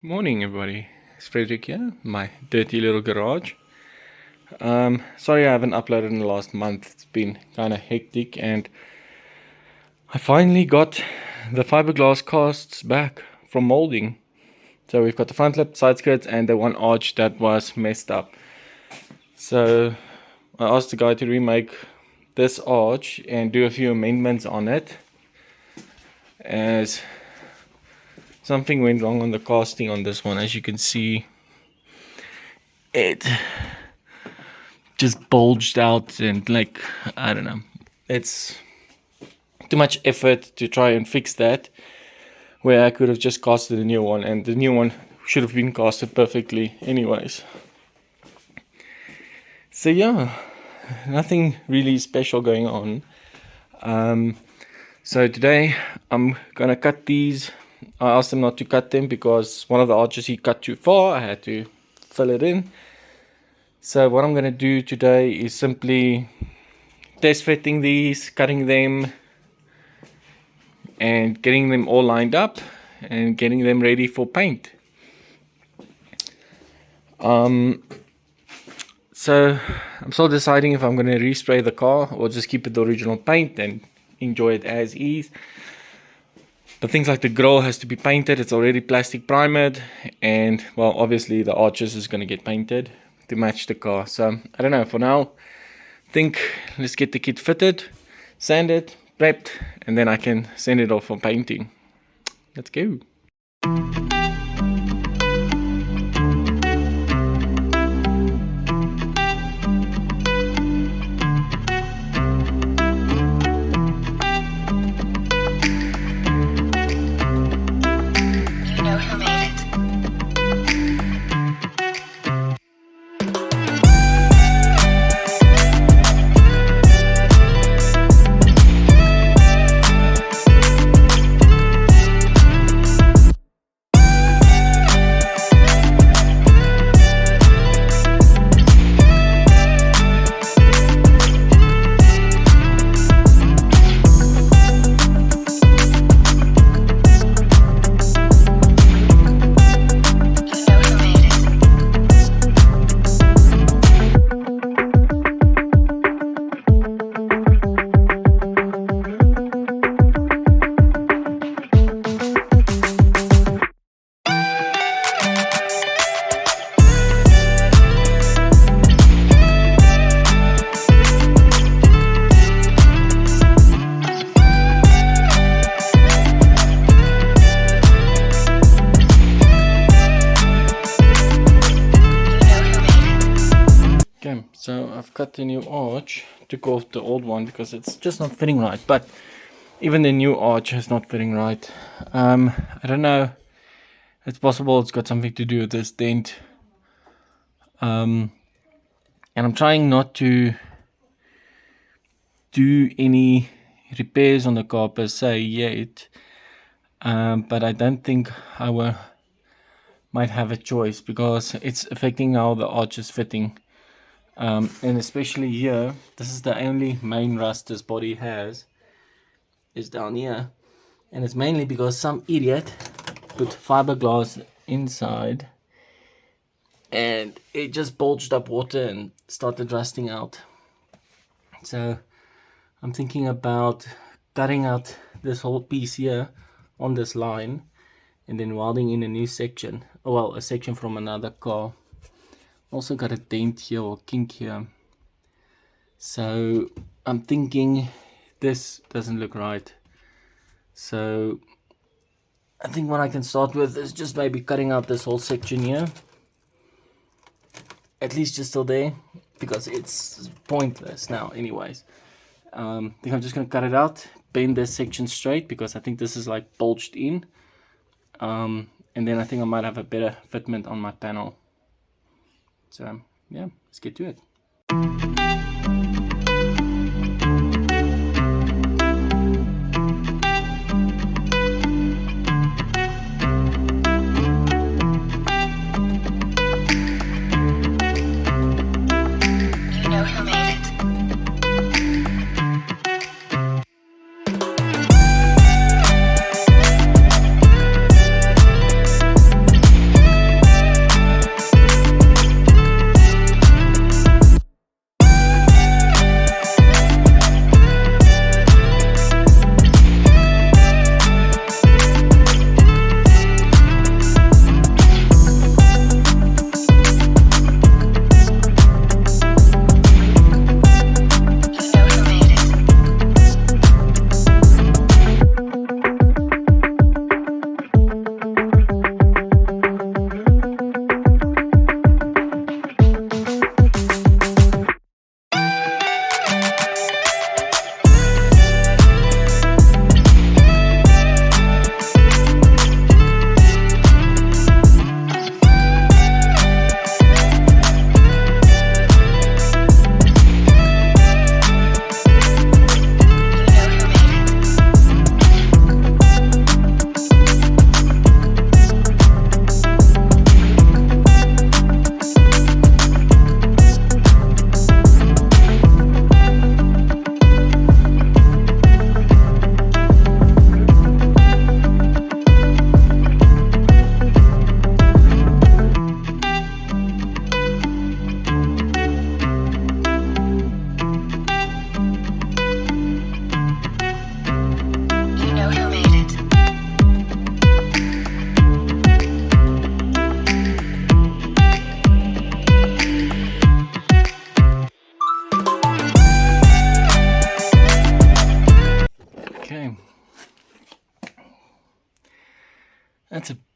Morning, everybody. It's Frederick here, my dirty little garage. Sorry I haven't uploaded in the last month. It's been kind of hectic, and I finally got the fiberglass casts back from molding. So we've got the front lip, side skirts, and the one arch that was messed up. So I asked the guy to remake this arch and do a few amendments on it, as something went wrong on the casting on this one. As you can see, it just bulged out, and I don't know, it's too much effort to try and fix that, where I could have just casted a new one, and the new one should have been casted perfectly anyways. So yeah, nothing really special going on. So today I'm gonna cut these. I asked him not to cut them because one of the arches he cut too far. I had to fill it in. So what I'm going to do today is simply test fitting these, cutting them, and getting them all lined up and getting them ready for paint. So I'm still deciding if I'm going to respray the car or just keep it the original paint and enjoy it as is. But things like the grille has to be painted. It's already plastic primered, and well, obviously the arches is going to get painted to match the car. So I don't know, for now I think let's get the kit fitted, sand it, prepped, and then I can send it off for painting. Let's go. So I've cut the new arch, took off the old one because it's just not fitting right, but even the new arch is not fitting right. I don't know, it's possible it's got something to do with this dent. And I'm trying not to do any repairs on the car per se yet, but I don't think I might have a choice because it's affecting how the arch is fitting. And especially here, this is the only main rust this body has, is down here, and it's mainly because some idiot put fiberglass inside and it just bulged up water and started rusting out. So I'm thinking about cutting out this whole piece here on this line and then welding in a new section, well, a section from another car. Also got a dent here or kink here, so I'm thinking this doesn't look right. So I think what I can start with is just maybe cutting out this whole section here, at least just till there, because it's pointless now anyways. I think I'm just going to cut it out, bend this section straight because I think this is like bulged in, and then I think I might have a better fitment on my panel. So yeah, let's get to it.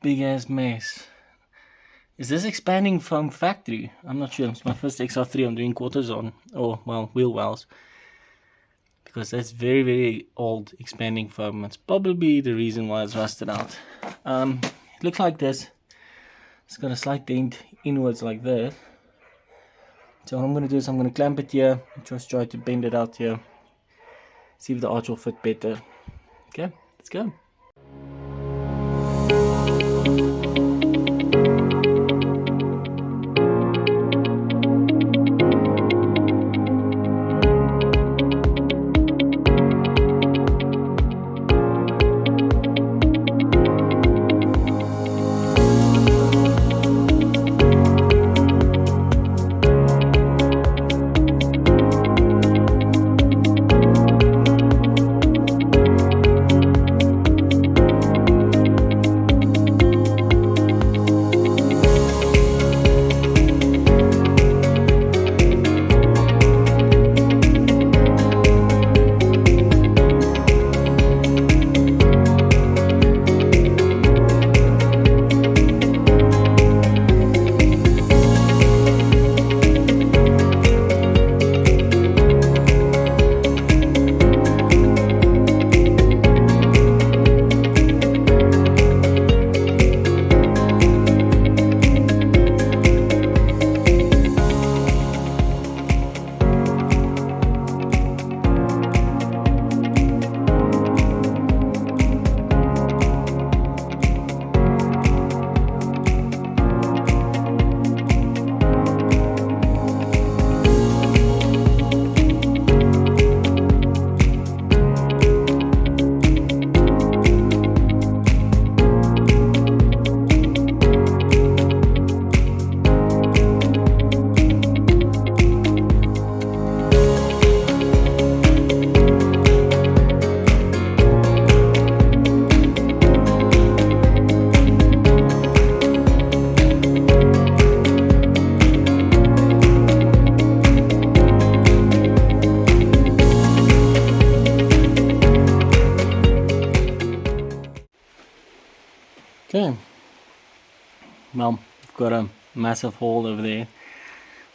big ass mess. Is this expanding foam factory? I'm not sure. It's my first XR3 I'm doing quarters on, or well, wheel wells, because that's very, very old expanding foam. It's probably the reason why it's rusted out. It looks like this. It's got a slight dent inwards like this. So what I'm going to do is I'm going to clamp it here, just try to bend it out here, see if the arch will fit better. Okay, let's go. Okay, well, I've got a massive hole over there,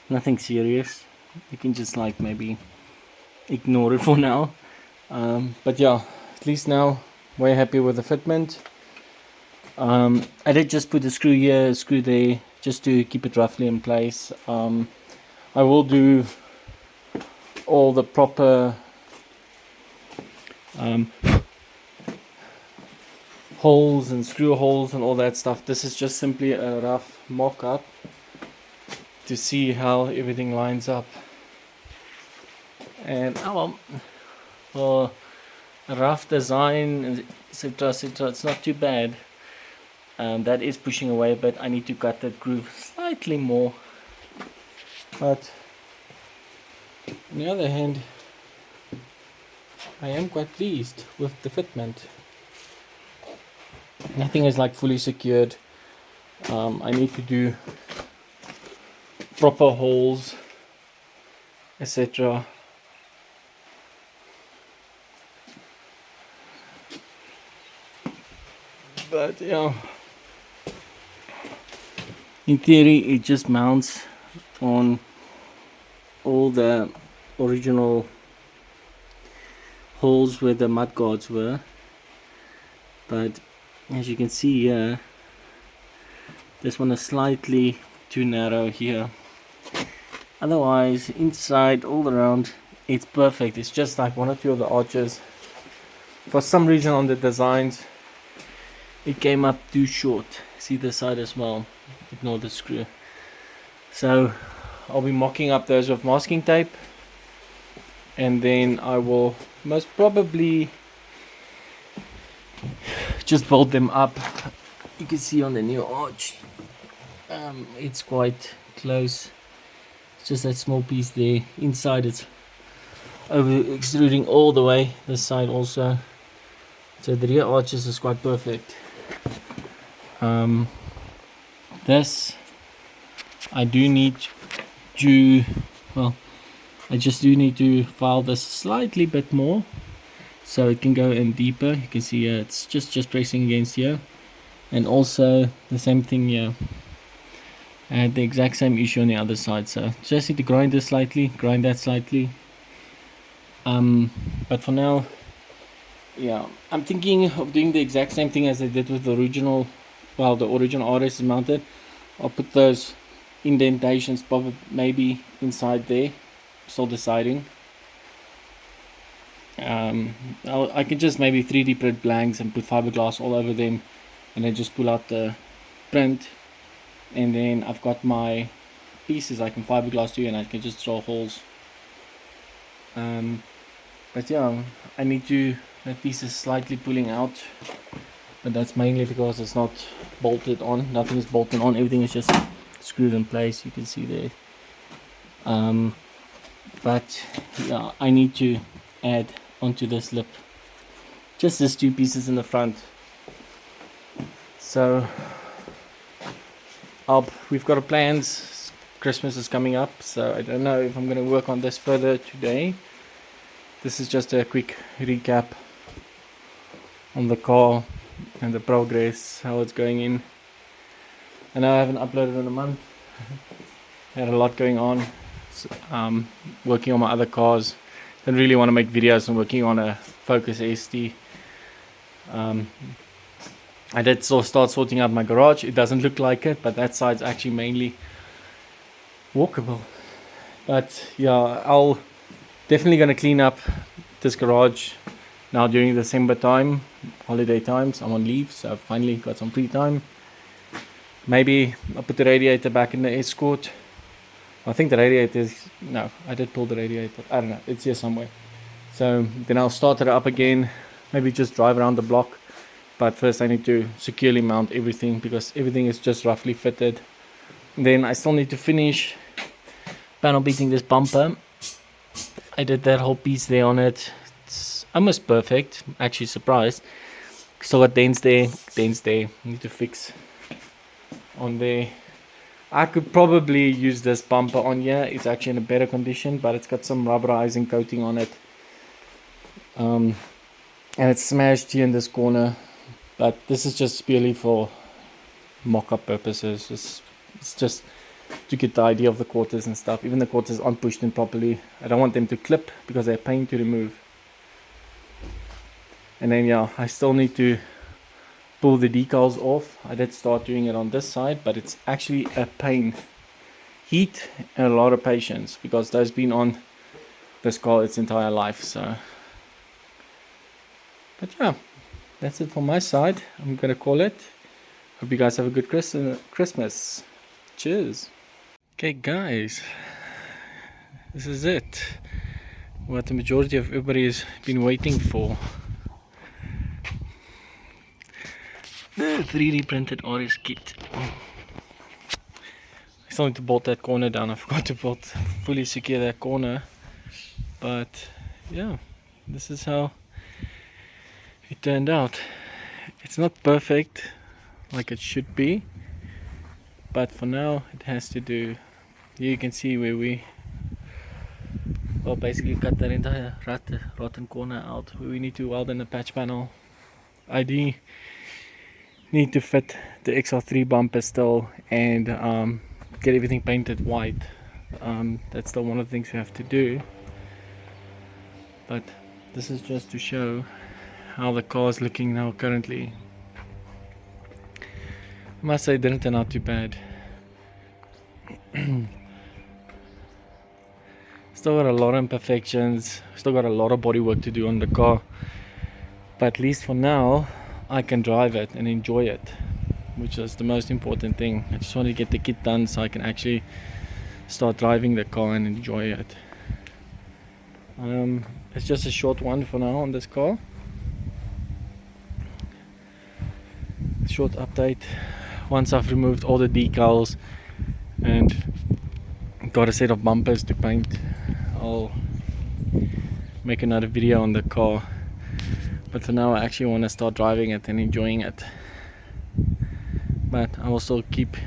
nothing serious, you can just like maybe ignore it for now, but yeah, at least now we're happy with the fitment. I did just put a screw here, a screw there, just to keep it roughly in place. I will do all the proper holes and screw holes and all that stuff. This is just simply a rough mock-up to see how everything lines up. And well, for a rough design, etc, etc, it's not too bad. That is pushing away, but I need to cut that groove slightly more. But on the other hand, I am quite pleased with the fitment. Nothing is like fully secured. I need to do proper holes, etc. But yeah, in theory it just mounts on all the original holes where the mud guards were, but as you can see here, this one is slightly too narrow here. Otherwise, inside all around it's perfect. It's just like one or two of the arches, for some reason on the designs it came up too short. See this side as well, ignore the screw. So I'll be mocking up those with masking tape, and then I will most probably just bolt them up. You can see on the new arch, it's quite close. It's just that small piece there. Inside it's over extruding all the way, this side also. So the rear arches is quite perfect. This I do need to, well, I just do need to file this slightly bit more so it can go in deeper. You can see it's just pressing against here. And also the same thing here, I had the exact same issue on the other side, so just need to grind this slightly, grind that slightly. But for now, yeah, I'm thinking of doing the exact same thing as I did with the original, well, the original RS is mounted. I'll put those indentations probably maybe inside there, still deciding. I can just maybe 3D print blanks and put fiberglass all over them, and then just pull out the print, and then I've got my pieces I can fiberglass to, and I can just draw holes. But yeah, I need to, that piece is slightly pulling out, but that's mainly because it's not bolted on. Nothing is bolted on, everything is just screwed in place, you can see there. But yeah, I need to add onto this lip just these two pieces in the front. So we've got our plans. Christmas is coming up, so I don't know if I'm going to work on this further today. This is just a quick recap on the car and the progress, how it's going in. I know I haven't uploaded in a month. I had a lot going on. So, working on my other cars. Didn't really want to make videos. I'm working on a Focus ST. I did start sorting out my garage. It doesn't look like it, but that side's actually mainly walkable. But yeah, I'll definitely gonna clean up this garage now during December time, holiday times. I'm on leave, so I've finally got some free time. Maybe I'll put the radiator back in the Escort. I think the radiator is, no, I did pull the radiator, I don't know, it's here somewhere. So then I'll start it up again, maybe just drive around the block. But first I need to securely mount everything, because everything is just roughly fitted. Then I still need to finish panel beating this bumper. I did that whole piece there on it. It's almost perfect, actually surprised. Still got dents there, need to fix on there. I could probably use this bumper on here. It's actually in a better condition, but it's got some rubberizing coating on it. And it's smashed here in this corner. But this is just purely for mock-up purposes. It's just to get the idea of the quarters and stuff. Even the quarters aren't pushed in properly. I don't want them to clip because they're a pain to remove. And then yeah, I still need to pull the decals off. I did start doing it on this side, but it's actually a pain. Heat and a lot of patience, because those been on this car its entire life. So, but yeah, that's it from my side. I'm gonna call it. Hope you guys have a good Christmas. Cheers. Okay guys, this is it. What the majority of everybody has been waiting for. The 3D printed RS kit. I still need to bolt that corner down. I forgot to fully secure that corner. But yeah, this is how it turned out. It's not perfect like it should be, but for now it has to do. Here you can see where we basically cut that entire rotten corner out, where we need to weld in a patch panel. I do need to fit the XR3 bumper still, and get everything painted white. That's still one of the things we have to do. But this is just to show how the car is looking now currently. I must say it didn't turn out too bad. Still got a lot of imperfections, still got a lot of body work to do on the car, but at least for now I can drive it and enjoy it, which is the most important thing. I just want to get the kit done so I can actually start driving the car and enjoy it. It's just a short one for now on this car. Short update. Once I've removed all the decals and got a set of bumpers to paint, I'll make another video on the car. But for now I actually want to start driving it and enjoying it. But I will still keep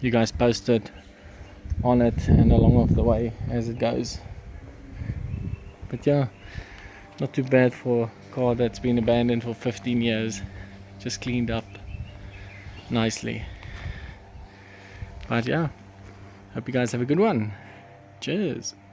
you guys posted on it and along the way as it goes. But yeah, not too bad for a car that's been abandoned for 15 years. Just cleaned up. nicely. But yeah, hope you guys have a good one. Cheers.